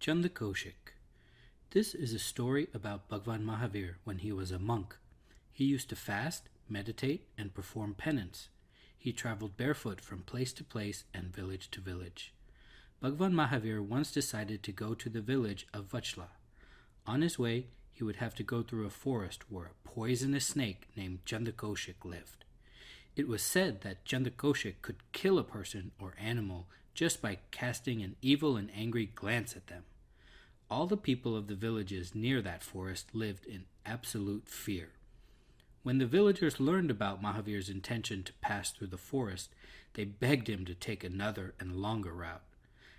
Chandkaushik. This is a story about Bhagwan Mahavir when he was a monk. He used to fast, meditate, and perform penance. He traveled barefoot from place to place and village to village. Bhagwan Mahavir once decided to go to the village of Vachla. On his way, he would have to go through a forest where a poisonous snake named Chandkaushik lived. It was said that Chandkaushik could kill a person or animal just by casting an evil and angry glance at them. All the people of the villages near that forest lived in absolute fear. When the villagers learned about Mahavir's intention to pass through the forest, they begged him to take another and longer route.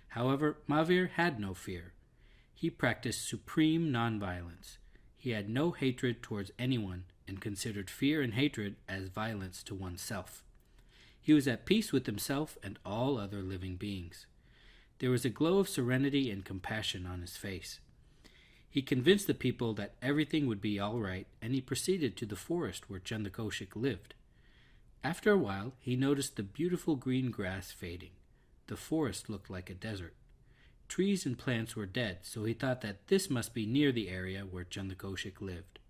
However, Mahavir had no fear. He practiced supreme nonviolence. He had no hatred towards anyone and considered fear and hatred as violence to oneself. He was at peace with himself and all other living beings. There was a glow of serenity and compassion on his face. He convinced the people that everything would be all right, and he proceeded to the forest where Chandkaushik lived. After a while, he noticed the beautiful green grass fading. The forest looked like a desert. Trees and plants were dead, so he thought that this must be near the area where Chandkaushik lived.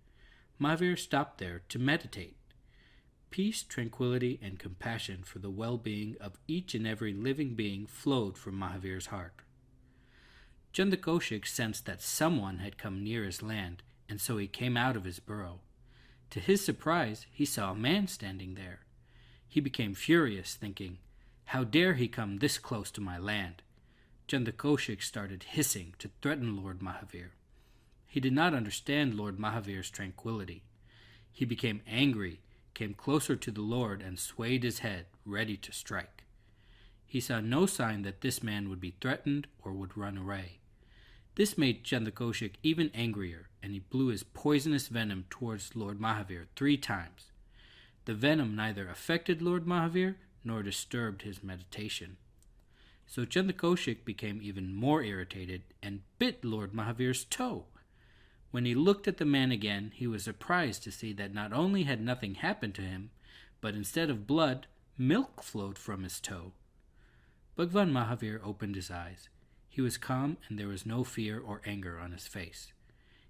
Mahavir stopped there to meditate. Peace, tranquility, and compassion for the well-being of each and every living being flowed from Mahavir's heart. Chandkaushik sensed that someone had come near his land, and so he came out of his burrow. To his surprise, he saw a man standing there. He became furious, thinking, "How dare he come this close to my land?" Chandkaushik started hissing to threaten Lord Mahavir. He did not understand Lord Mahavir's tranquility. He became angry, came closer to the Lord, and swayed his head, ready to strike. He saw no sign that this man would be threatened or would run away. This made Chandkaushik even angrier, and he blew his poisonous venom towards Lord Mahavir 3 times. The venom neither affected Lord Mahavir nor disturbed his meditation. So Chandkaushik became even more irritated and bit Lord Mahavir's toe. When he looked at the man again, he was surprised to see that not only had nothing happened to him, but instead of blood, milk flowed from his toe. Bhagwan Mahavir opened his eyes. He was calm and there was no fear or anger on his face.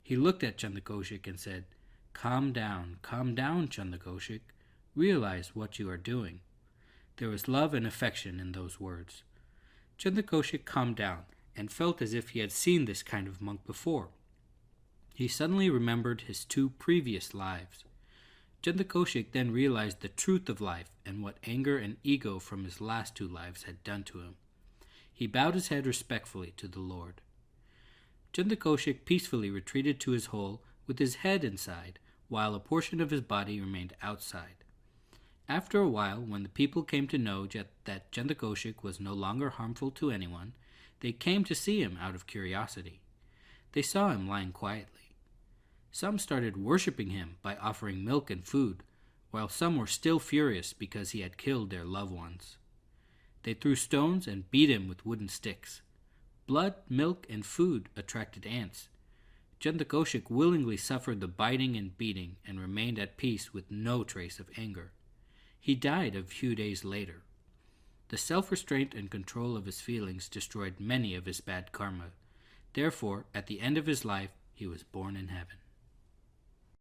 He looked at Chandkaushik and said, calm down, Chandkaushik. Realize what you are doing." There was love and affection in those words. Chandkaushik calmed down and felt as if he had seen this kind of monk before. He suddenly remembered his 2 previous lives. Chandkaushik then realized the truth of life and what anger and ego from his last 2 lives had done to him. He bowed his head respectfully to the Lord. Chandkaushik peacefully retreated to his hole with his head inside, while a portion of his body remained outside. After a while, when the people came to know that Chandkaushik was no longer harmful to anyone, they came to see him out of curiosity. They saw him lying quietly. Some started worshipping him by offering milk and food, while some were still furious because he had killed their loved ones. They threw stones and beat him with wooden sticks. Blood, milk, and food attracted ants. Chandkaushik willingly suffered the biting and beating and remained at peace with no trace of anger. He died a few days later. The self-restraint and control of his feelings destroyed many of his bad karma. Therefore, at the end of his life, he was born in heaven.